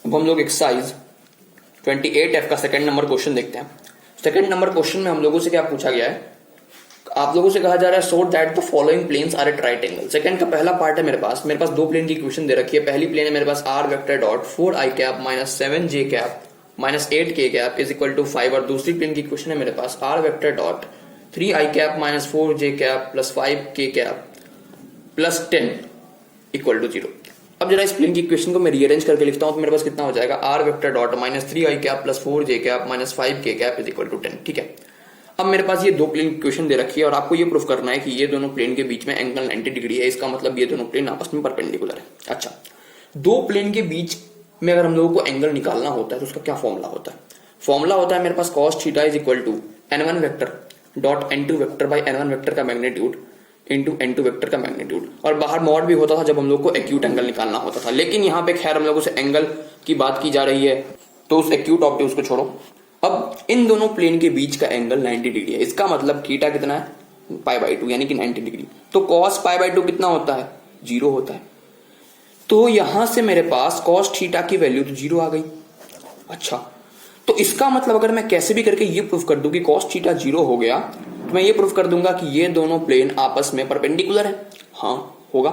अब हम लोग एक्सरसाइज 28F का सेकंड नंबर क्वेश्चन देखते हैं। सेकंड नंबर क्वेश्चन में हम लोगों से क्या पूछा गया है, आप लोगों से कहा जा रहा है so that the following planes are at right angle. Second का पहला पार्ट है मेरे पास दो प्लेन की इक्वेशन दे रखी है। पहली प्लेन है मेरे पास r vector dot 4i cap minus 7j cap minus 8k cap is equal to 5, और दूसरी प्लेन की इक्वेशन है मेरे पास r vector dot 3i cap minus 4j cap plus 5k cap plus 10 equal to 0। अब जरा इस प्लेन की इक्वेशन को मैं रीअरेंज करके लिखता हूं तो मेरे पास कितना हो जाएगा, r vector dot minus 3i cap plus 4j cap minus 5k cap is equal to 10। ठीक है, अब मेरे पास ये दो प्लेन इक्वेशन दे रखी है और आपको ये प्रूफ करना है कि ये दोनों प्लेन के बीच में एंगल 90 डिग्री है। इसका मतलब ये दोनों प्लेन आपस में परपेंडिकुलर है। अच्छा, दो प्लेन के बीच में अगर हम लोगों को एंगल निकालना होता है तो उसका क्या फॉर्मूला होता है? फॉर्मूला होता है मेरे पास cos theta is equal to n1 vector dot n2 vector by n1 vector का मैग्नीट्यूड इंटू n2 वेक्टर का मैग्नीट्यूड। और बाहर मॉड भी होता था जब हम लोग को एक्यूट एंगल निकालना होता था, लेकिन यहाँ पे खैर हम लोगों से एंगल की बात की जा रही है तो उस एक्यूट ऑब्ट्यूज को छोड़ो। अब इन दोनों प्लेन के बीच का एंगल 90 डिग्री है। इसका मतलब थीटा कितना है, π/2 यानी कि 90 डिग्री। तो cos π/2 कितना होता है, 0 होता है। तो यहां से मेरे पास cos थीटा की वैल्यू तो 0 आ गई। अच्छा, तो इसका मतलब अगर मैं कैसे भी करके ये प्रूफ कर दूं कि cos थीटा 0 हो गया तो मैं ये प्रूफ कर दूंगा कि ये दोनों प्लेन आपस में परपेंडिकुलर है। हाँ होगा।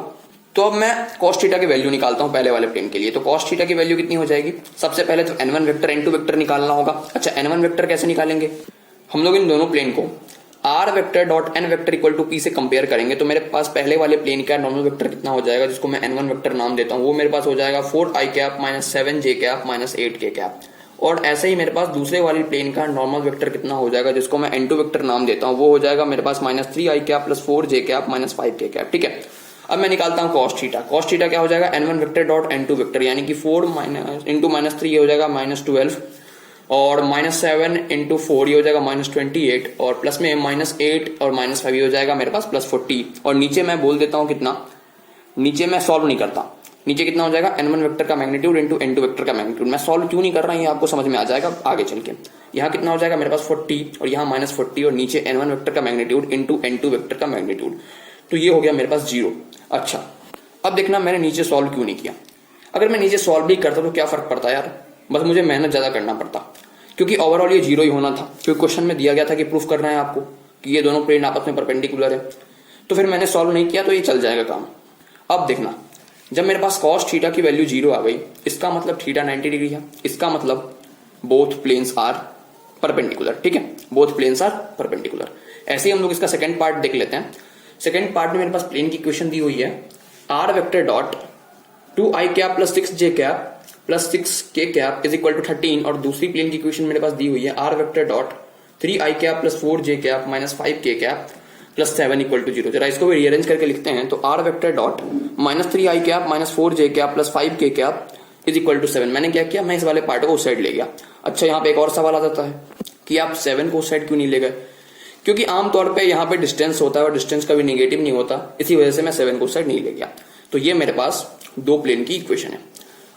तो अब मैं cos थीटा की वैल्यू निकालता हूं पहले वाले प्लेन के लिए। तो cos थीटा की वैल्यू कितनी हो जाएगी, सबसे पहले तो n1 वेक्टर n2 वेक्टर निकालना होगा। अच्छा, n1 वेक्टर कैसे निकालेंगे, हम लोग इन दोनों प्लेन को r vector dot n vector equal to p से कंपेयर करेंगे तो मेरे पास पहले वाले प्लेन का नॉर्मल वेक्टर कितना हो जाएगा, जिसको मैं n1 वेक्टर नाम देता हूं, वो मेरे पास हो जाएगा 4i cap minus 7j cap minus 8k cap. और ऐसे ही मेरे पास दूसरे वाली प्लेन का नॉर्मल वेक्टर कितना हो जाएगा, जिसको मैं n2 वेक्टर नाम देता हूं, वो हो जाएगा मेरे पास minus 3i cap plus 4j cap minus 5k cap. ठीक है, अब मैं निकालता हूं cos थीटा। cos थीटा क्या हो जाएगा, n1 vector dot n2 vector यानी कि 4 माइनस इंटू माइनस 3 ये हो जाएगा माइनस 12 और माइनस 7 इंटू 4 ये हो जाएगा माइनस 28 और प्लस में माइनस 8 और माइनस 5 ये हो जाएगा मेरे पास प्लस 40। और नीचे मैं बोल देता हूं कितना, नीचे मैं सॉल्व नहीं करता, नीचे कितना हो जाएगा n1 वेक्टर का मैग्नीट्यूड इंटू n2 वेक्टर का मैग्नीट्यूड। मैं सॉल्व क्यों नहीं कर रहा हूं ये आपको समझ में आ जाएगा आगे चल के। यहाँ कितना हो जाएगा मेरे पास 40 और यहाँ माइनस 40 और नीचे n1 वेक्टर का मैग्नीट्यूड इंटू n2 वेक्टर का मैग्नीट्यूड, तो ये हो गया मेरे पास 0। अच्छा, अब देखना मैंने नीचे सॉल्व क्यों नहीं किया। अगर मैं नीचे सॉल्व भी करता तो क्या फर्क पड़ता यार, बस मुझे मेहनत ज्यादा करना पड़ता, क्योंकि ओवरऑल ये 0 ही होना था, क्योंकि क्वेश्चन में दिया गया था कि प्रूफ करना है आपको कि ये दोनों प्लेन आपस में परपेंडिकुलर है। तो फिर मैंने सॉल्व नहीं किया तो ये चल जाएगा काम। अब देखना, जब मेरे पास cos थीटा की वैल्यू 0 आ गई, इसका मतलब थीटा 90 डिग्री है, इसका मतलब बोथ प्लेन्स आर परपेंडिकुलर। ठीक है, बोथ प्लेन्स आर परपेंडिकुलर। ऐसे ही हम लोग इसका सेकंड पार्ट देख लेते हैं। सेकंड पार्ट में मेरे पास प्लेन की इक्वेशन दी हुई है r vector dot 2i cap plus 6j cap plus 6k cap is equal to 13, और दूसरी प्लेन की इक्वेशन मेरे पास दी हुई है r vector dot 3i cap plus 4j cap minus 5k cap plus 7 equal to 0। जरा इसको भी रीअरेंज करके लिखते हैं तो r vector dot minus 3i cap minus 4j cap plus 5k cap is equal to 7। मैंने क्या किया, मैं इस वाले पार्ट को उस साइड ले गया। अच्छा, यहाँ पे एक और सवाल आ जाता है कि आप 7 को उस साइड क्यों नहीं ले गए, क्योंकि आमतौर पे यहाँ पे डिस्टेंस होता है और डिस्टेंस कभी नेगेटिव नहीं होता, इसी वजह से मैं 7 को उस साइड नहीं ले गया। तो ये मेरे पास दो प्लेन की इक्वेशन है।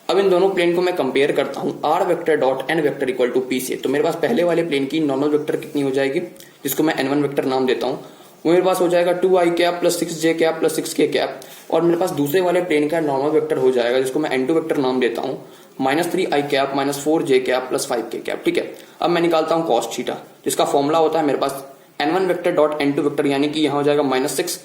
अब इन दोनों प्लेन को मैं कंपेयर करता हूं r vector dot n vector equal to p से। तो मेरे पास पहले वाले प्लेन की नॉर्मल वेक्टर कितनी हो जाएगी, जिसको मैं n1 वेक्टर नाम देता हूं, वो मेरे पास हो जाएगा 2i cap plus 6j cap plus 6k cap. और मेरे पास दूसरे वाले प्लेन का नॉर्मल वेक्टर हो जाएगा, जिसको मैं n2 वेक्टर नाम देता हूं, minus 3i cap minus 4j cap plus 5k cap. ठीक है, अब मैं निकालता हूं cos थीटा, जिसका फॉर्मूला होता है मेरे पास n1 vector dot n2 vector यानी कि यहाँ हो जाएगा माइनस 6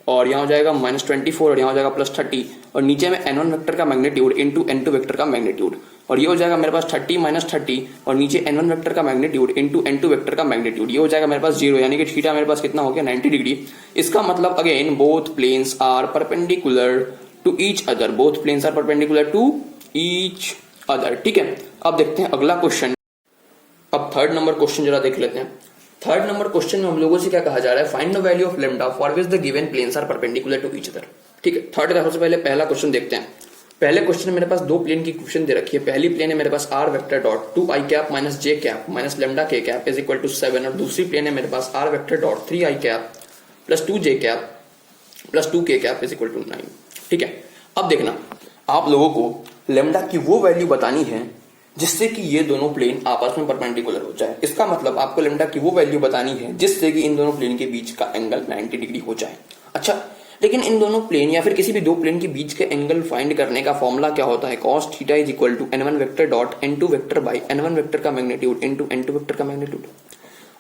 और यहाँ हो जाएगा माइनस 24 और यहाँ हो जाएगा प्लस 30, और नीचे में n1 वेक्टर का मैग्नीट्यूड इंटू n2 वेक्टर का मैग्नीट्यूड, और ये हो जाएगा मेरे पास 30 माइनस 30 और नीचे n1 वेक्टर का मैग्नीट्यूड इंटू n2 वेक्टर का मैग्नीट्यूड, ये हो जाएगा मेरे पास 0, यानी कि थीटा मेरे पास कितना हो गया 90 डिग्री। इसका मतलब again both planes are perpendicular to each other, both planes are perpendicular to each other. ठीक है, अब देखते हैं अगला क्वेश्चन। अब थर्ड नंबर क्वेश्चन जरा देख लेते हैं। थर्ड नंबर क्वेश्चन में हम लोगों से क्या कहा जा रहा है, find the value of lambda for which the given planes are perpendicular to each other. ठीक है, थर्ड का सबसे पहले पहला क्वेश्चन देखते हैं। पहले क्वेश्चन में मेरे पास दो प्लेन की इक्वेशन दे रखी है। पहली प्लेन है मेरे पास r vector dot 2i cap minus j cap minus lambda k cap is equal to 7, और दूसरी प्लेन है मेरे पास r vector dot 3i cap plus 2j cap plus 2k cap is equal to 9। ठीक है, अब देखना, आप लोगों को लेम्डा की वो वैल्यू बतानी है जिससे कि ये दोनों प्लेन आपस में परपेंडिकुलर हो जाए। इसका मतलब आपको लेम्डा की वो वैल्यू बतानी है जिससे कि इन दोनों प्लेन के बीच का एंगल 90 डिग्री हो जाए। अच्छा, लेकिन इन दोनों प्लेन या फिर किसी भी दो प्लेन के बीच के एंगल फाइंड करने का फॉर्मूला क्या होता है, cos theta is equal to n1 vector dot n2 vector by n1 vector का मैग्नीट्यूड इनटू n2 वेक्टर का मैग्नीट्यूड।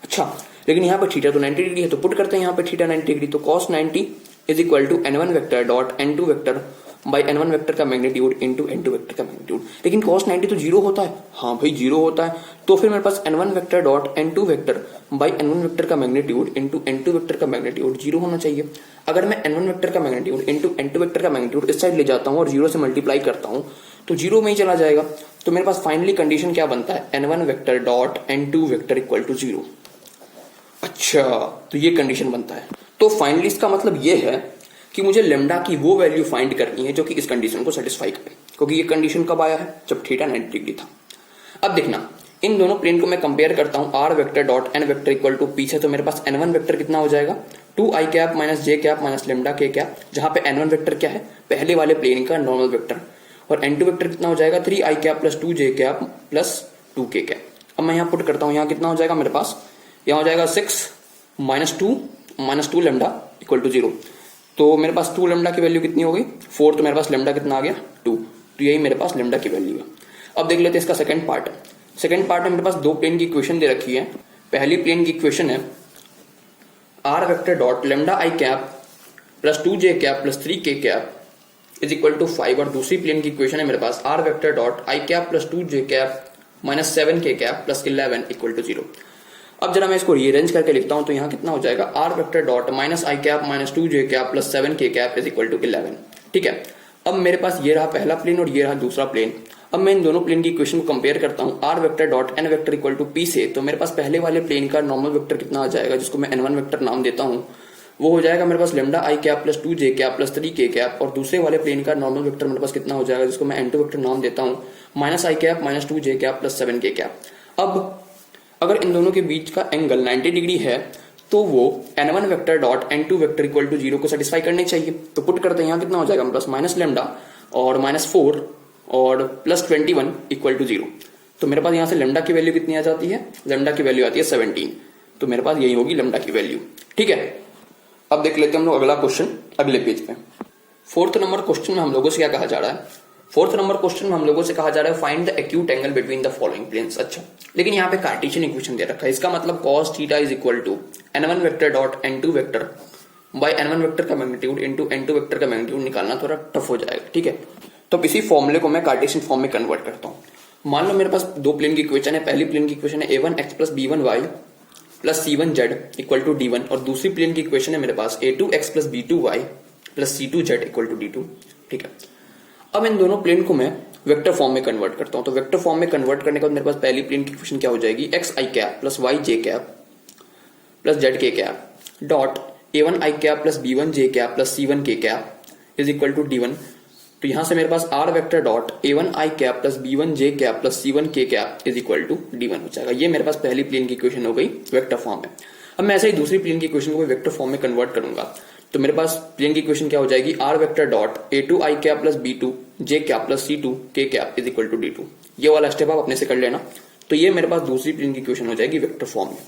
अच्छा, लेकिन यहाँ पे थीटा तो 90 डिग्री है, तो पुट करते हैं यहाँ पे थीटा 90 डिग्री, तो cos 90 is equal to n1 vector dot n2 vector by n1 vector का मैग्नीट्यूड इनटू n2 वेक्टर का मैग्नीट्यूड। लेकिन cos 90 तो जीरो होता है, हाँ भाई जीरो होता है, तो फिर मेरे पास n1 vector dot n2 vector by n1 vector का मैग्नीट्यूड इनटू n2 वेक्टर का मैग्नीट्यूड जीरो होना चाहिए। अगर मैं n1 वेक्टर का मैग्नीट्यूड इनटू n2 वेक्टर का मैग्नीट्यूड इस साइड ले जाता हूँ और जीरो से मल्टीप्लाई करता हूँ तो जीरो में ही चला जाएगा। तो मेरे पास फाइनली कंडीशन क्या बनता है, n1 vector dot n2 vector equal to zero. अच्छा, तो ये कंडीशन बनता है। तो फाइनली इसका मतलब ये है कि मुझे लेमडा की वो वैल्यू फाइंड करनी है जो कि इस कंडीशन को सेटिस्फाई करे, क्योंकि ये कंडीशन कब आया है, जब थीटा 90 डिग्री था। अब देखना, इन दोनों प्लेन को मैं कंपेयर करता हूं, r vector dot n vector equal to P से, तो मेरे पास n1 वेक्टर कितना हो जाएगा, 2i cap minus j cap minus lambda k cap, जहां पे n1 वेक्टर क्या है, पहले वाले प्लेन का नॉर्मल वेक्टर, और n2 वेक्टर कितना हो जाएगा, 3i cap plus 2j cap plus 2k cap. अब मैं यहाँ पुट करता हूँ, यहाँ कितना हो जाएगा मेरे पास, यहाँ हो जाएगा 6 minus two lambda equal to 0। तो मेरे पास 2 लेमडा की वैल्यू कितनी हो गई, 4, तो मेरे पास लेमडा कितना आ गया, 2। तो यही मेरे पास लेमडा की वैल्यू है। अब देख लेते हैं इसका सेकंड पार्ट। सेकंड पार्ट में मेरे पास दो प्लेन की इक्वेशन दे रखी है। पहली प्लेन की इक्वेशन है r vector dot lambda I cap plus 2j cap plus 3k cap is equal to 5, और दूसरी प्लेन की इक्वेशन है मेरे पास r vector dot I cap plus 2j cap minus 7k cap plus 11 equal to 0। अब जरा मैं इसको रीअरेंज करके लिखता हूं, तो यहाँ कितना हो जाएगा, r vector dot minus I cap minus 2j cap plus 7k cap is equal to 11। ठीक है, अब मेरे पास ये रहा पहला प्लेन और ये रहा दूसरा प्लेन। अब मैं इन दोनों प्लेन की इक्वेशन को कंपेयर करता हूँ r vector dot n vector equal to p से, तो मेरे पास पहले वाले प्लेन का नॉर्मल वेक्टर कितना आ जाएगा, जिसको मैं n1 वेक्टर नाम देता हूँ, वो हो जाएगा मेरे पास लेमडा आई cap plus 2j cap plus 3k cap, और दूसरे वाले प्लेन का नॉर्मल वेक्टर मेरे पास कितना हो जाएगा, जिसको मैं n2 वेक्टर नाम देता हूँ, माइनस आई cap minus 2j cap plus 7k cap. अब अगर इन दोनों के बीच का एंगल 90 डिग्री है तो वो n1 vector dot n2 vector equal to 0 को सेटिस्फाई करने चाहिए। तो पुट करते हैं, यहाँ कितना हो जाएगा मेरे पास, माइनस लेमडा और माइनस 4 और प्लस 21 इक्वल टू 0। तो मेरे पास यहाँ से लेमडा की वैल्यू कितनी आ जाती है, लेमडा की वैल्यू आती है 17। तो मेरे पास यही होगी लेमडा की वैल्यू। ठीक है, अब देख लेते हैं हम लोग अगला क्वेश्चन अगले पेज पे। फोर्थ नंबर क्वेश्चन में हम लोगों से क्या कहा जा रहा है, फोर्थ नंबर क्वेश्चन में हम लोगों से कहा जा रहा है find the acute angle between the following planes. अच्छा, लेकिन यहाँ पे कार्टेशियन इक्वेशन दे रखा है, इसका मतलब cos theta is equal to n1 vector dot n2 vector by n1 vector का मैग्नीट्यूड इनटू n2 वेक्टर का मैग्नीट्यूड निकालना थोड़ा टफ हो जाएगा। ठीक है, तो इसी फॉर्मूले को मैं कार्टेशियन फॉर्म में कन्वर्ट करता हूँ। मान लो मेरे पास दो प्लेन की इक्वेशन है, पहली प्लेन की इक्वेशन है a1x plus b1y plus c1z equal to d1, और दूसरी प्लेन की इक्वेशन है मेरे पास a2x plus b2y plus c2z equal to d2। ठीक है, अब इन दोनों प्लेन को मैं वेक्टर फॉर्म में कन्वर्ट करता हूं। तो वेक्टर फॉर्म में कन्वर्ट करने के बाद मेरे पास पहली प्लेन की इक्वेशन क्या हो जाएगी, एक्स आई कैप प्लस वाई जे कैप प्लस जेड के कैप डॉट a1 आई कैप प्लस b1 जे कैप प्लस c1 के cap is equal to d1। तो यहां से मेरे पास r वेक्टर डॉट a1 आई कैप प्लस b1 जे कैप प्लस c1 के cap is equal to d1 हो जाएगा। ये मेरे पास पहली प्लेन की इक्वेशन हो गई वेक्टर फॉर्म में। अब मैं ऐसे ही दूसरी प्लेन की इक्वेशन को वेक्टर फॉर्म में कन्वर्ट करूंगा। तो मेरे पास प्लेन की इक्वेशन क्या हो जाएगी, r वेक्टर डॉट a2 आई कैप प्लस b2 जे कैप प्लस c2 के cap is equal to d2। ये वाला स्टेप आप अपने से कर लेना। तो ये मेरे पास दूसरी प्लेन की इक्वेशन हो जाएगी वेक्टर फॉर्म में।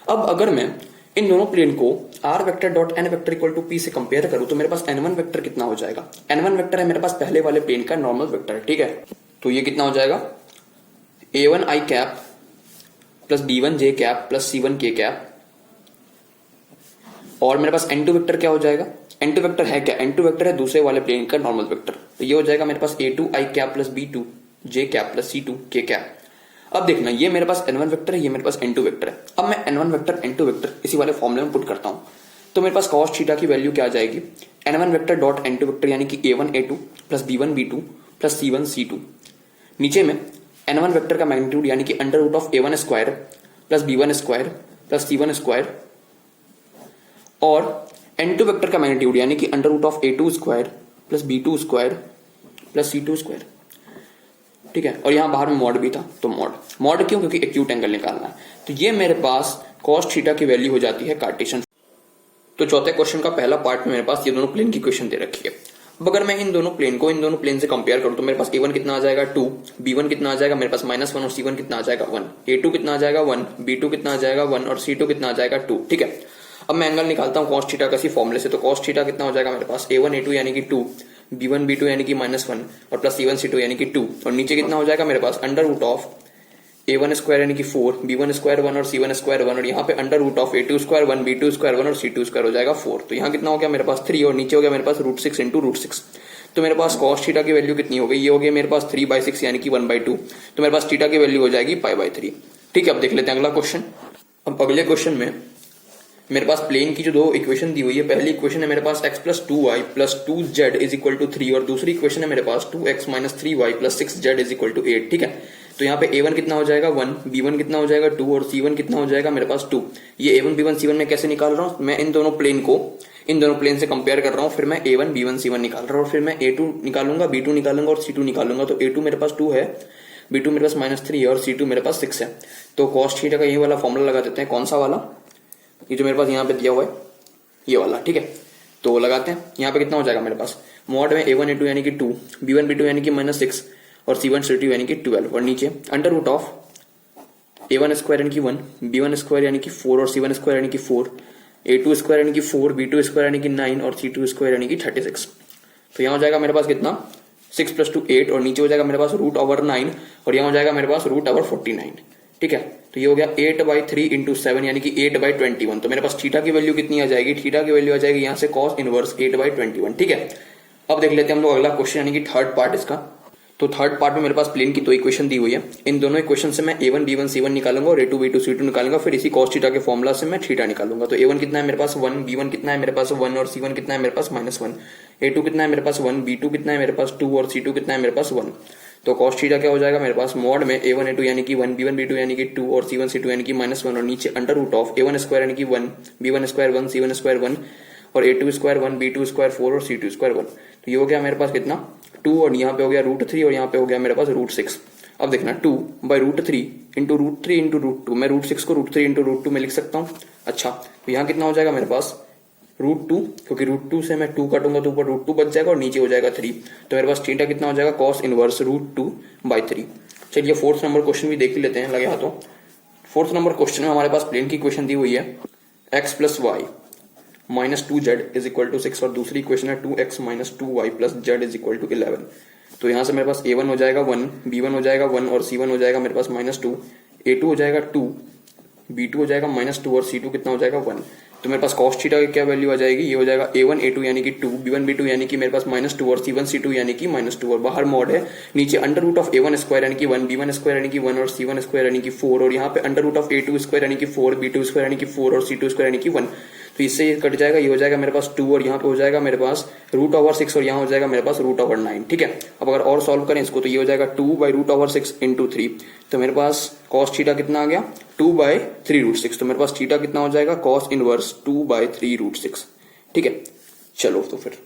अब अगर मैं इन दोनों प्लेन को r vector dot n vector equal to p से कंपेयर करूं तो मेरे पास n1 वेक्टर कितना हो जाएगा, n1 वेक्टर है मेरे पास पहले वाले प्लेन का नॉर्मल वेक्टर है। ठीक है, तो ये कितना हो जाएगा, a1 आई कैप प्लस b1 जे कैप प्लस c1 के कैप, और मेरे पास n2 वेक्टर क्या हो जाएगा, n2 वेक्टर है क्या, n2 वेक्टर है दूसरे वाले प्लेन का नॉर्मल वेक्टर। तो ये हो जाएगा मेरे पास a2 आई कैप प्लस b2 जे कैप प्लस c2 के कैप। अब देखना, ये मेरे पास n1 वेक्टर है, ये मेरे पास n2 वेक्टर है। अब मैं n1 वेक्टर n2 वेक्टर इसी वाले फॉर्मूले में पुट करता हूं। तो मेरे पास cos थीटा की वैल्यू क्या आ जाएगी, n1 vector dot n2 vector यानी कि a1 a2 plus b1 b2 plus c1 c2, नीचे में n1 वेक्टर का मैग्नीट्यूड यानी कि under root of a1 square plus b1 square plus c1 square, और n2 वेक्टर का मैग्नीट्यूड यानी कि under root of a2 square plus b2 square plus c2 square. ठीक है, और यहां बाहर में मॉड भी था, तो मॉड क्यों, क्योंकि एक्यूट एंगल निकालना है। तो ये मेरे पास cos थीटा की वैल्यू हो जाती है कार्टेशियन। तो चौथे क्वेश्चन का पहला पार्ट में मेरे पास ये दोनों प्लेन की इक्वेशन दे रखी है। अब अगर मैं इन दोनों प्लेन को इन दोनों प्लेन से कंपेयर करूं तो मेरे पास a1 कितना आ जाएगा 2, b1 कितना आ जाएगा मेरे पास -1 और c1 कितना आ जाएगा 1, a2 कितना आ जाएगा 1, b2 कितना आ जाएगा 1 और c2 कितना आ जाएगा 2। ठीक है, अब मैं एंगल निकालता हूँ कॉस थीटा किसी फॉर्मूले से, तो कॉस थीटा कितना हो जाएगा मेरे पास a1 a2 यानी कि 2, b1 b2 यानी कि -1 और प्लस c1 c2 यानी कि 2, और नीचे कितना हो जाएगा मेरे पास under root of a1 square यानी कि 4, b1 स्क्वायर 1 और c1 स्क्वायर 1, और यहाँ पे under root of a2 square 1, b2 square 1 और c2 स्क्वायर हो जाएगा 4। तो यहाँ कितना हो गया मेरे पास 3 और नीचे हो गया मेरे पास √6 इंटू √6। तो मेरे पास कॉस थीटा की वैल्यू कितनी हो गई, ये हो गई मेरे पास 3/6 यानी कि 1/2। तो मेरे पास थीटा की वैल्यू हो जाएगी π/3। ठीक है, अब देख लेते हैं अगला क्वेश्चन। अब अगले क्वेश्चन में मेरे पास प्लेन की जो दो इक्वेशन दी हुई है, पहली इक्वेशन है मेरे पास x + 2y + 2z = 3 और दूसरी इक्वेशन है मेरे पास 2x - 3y + 6z = 8। ठीक है, तो यहाँ पे a1 कितना हो जाएगा 1, b1 कितना हो जाएगा 2 और c1 कितना हो जाएगा मेरे पास 2। ये a1 b1 c1 में कैसे निकाल रहा हूँ, मैं इन दोनों प्लेन से कंपेयर कर रहा हूँ, फिर मैं a1 b1 c1 निकाल रहा हूँ और फिर मैं a2 निकालूंगा, b2 निकालूंगा और c2 निकालूंगा। तो a2 मेरे पास 2 है, b2 मेरे पास -3 है और c2 मेरे पास 6 है। तो कॉस थीटा का ये वाला फॉर्मूला लगा देते हैं। कौन सा वाला, ये जो मेरे पास यहाँ पे दिया हुआ है ये वाला। ठीक है, तो लगाते हैं। यहाँ पे कितना हो जाएगा मेरे पास मॉड में a1 a2 यानी कि 2, b1 b2 यानी कि -6 और c1 c2 यानी कि 12, और नीचे under root of a1 square यानी कि 1, b1 स्क्वायर यानी कि 4 और c1 स्क्वायर यानी कि 4, a2 स्क्वायर यानी कि 4, b2 स्क्वायर यानी कि 9 और c2 स्क्वायर यानी कि 36। तो यहाँ हो जाएगा मेरे पास कितना 6 + 2 8 और नीचे हो जाएगा मेरे पास √9 और यहाँ हो जाएगा मेरे पास √49। ठीक है, तो ये हो गया 8/3 × 7 यानी कि 8/21। तो मेरे पास थीटा की वैल्यू कितनी आ जाएगी, थीटा की वैल्यू आ जाएगी यहाँ से cos इनवर्स 8/21। ठीक है, अब देख लेते हैं हम लोग अगला क्वेश्चन यानी कि थर्ड पार्ट इसका। तो थर्ड पार्ट में मेरे पास प्लेन की दो इक्वेशन दी हुई है, इन दोनों इक्वेशन से मैं a1 b1 c1 निकालूंगा और a2 b2 c2 निकालूंगा, फिर इसी cos थीटा के फॉर्मूला से मैं थीटा निकालूंगा। तो a1 कितना है मेरे पास 1, b1 कितना है मेरे पास 1 और c1 कितना है मेरे पास -1, a2 कितना है मेरे पास 1, b2 कितना है मेरे पास 2 और c2 कितना है मेरे पास 1। तो cos थीटा क्या हो जाएगा मेरे पास मॉड में a1 a2 यानी कि 1, b1 b2 यानी कि 2 और c1 c2 यानी कि -1 और नीचे under root of a1 square यानी कि 1, b1 स्क्वायर 1, c1 स्क्वायर 1 और a2 स्क्वायर 1, b2 स्क्वायर 4 और c2 स्क्वायर 1। तो ये हो गया मेरे पास कितना 2 और यहाँ पे हो गया √3 और यहाँ पे हो गया मेरे पास √6। अब देखना 2/√3 × √3 × √2, मैं √6 को √3 × √2 में लिख सकता हूँ। अच्छा, तो यहाँ कितना हो जाएगा मेरे पास √2, क्योंकि √2 से मैं 2 काटूंगा तो ऊपर √2 बच जाएगा और नीचे हो जाएगा 3। तो मेरे पास थीटा कितना हो जाएगा cos इनवर्स √2/3। चलिए फोर्थ नंबर क्वेश्चन भी देख ही लेते हैं लगे हाथों। फोर्थ नंबर क्वेश्चन में हमारे पास प्लेन की इक्वेशन दी हुई है x + y -2z = 6 और दूसरी इक्वेशन है 2x - 2y + z = 11। तो यहाँ से मेरे पास a1 हो जाएगा 1, b1 हो जाएगा 1 और c1 हो जाएगा मेरे पास -2, a2 हो जाएगा 2, b2 हो जाएगा -2 और c2 कितना हो जाएगा 1। तो मेरे पास cos थीटा की क्या वैल्यू आ जाएगी, ये हो जाएगा a1 a2 यानी कि 2, b1 b2 यानी कि मेरे पास -2 और c1 c2 यानी कि -2 और बाहर मॉड है नीचे under root of a1 square यानी कि 1, b1 स्क्वायर यानी कि 1 और c1 स्क्वायर यानी कि 4 और यहाँ पे under root of a2 square यानी कि 4, b2 स्क्वायर यानी कि 4 और c2 स्क्वायर यानी कि 1। तो इससे ये कट जाएगा, ये हो जाएगा मेरे पास 2 और यहाँ पे हो जाएगा मेरे पास √6 और यहाँ हो जाएगा मेरे पास √9। ठीक है, अब अगर और सॉल्व करें इसको तो ये हो जाएगा 2/√6 × 3। तो मेरे पास cos थीटा कितना आ गया 2/3√6। तो मेरे पास थीटा कितना हो जाएगा cos इनवर्स 2/3√6। ठीक है, चलो तो फिर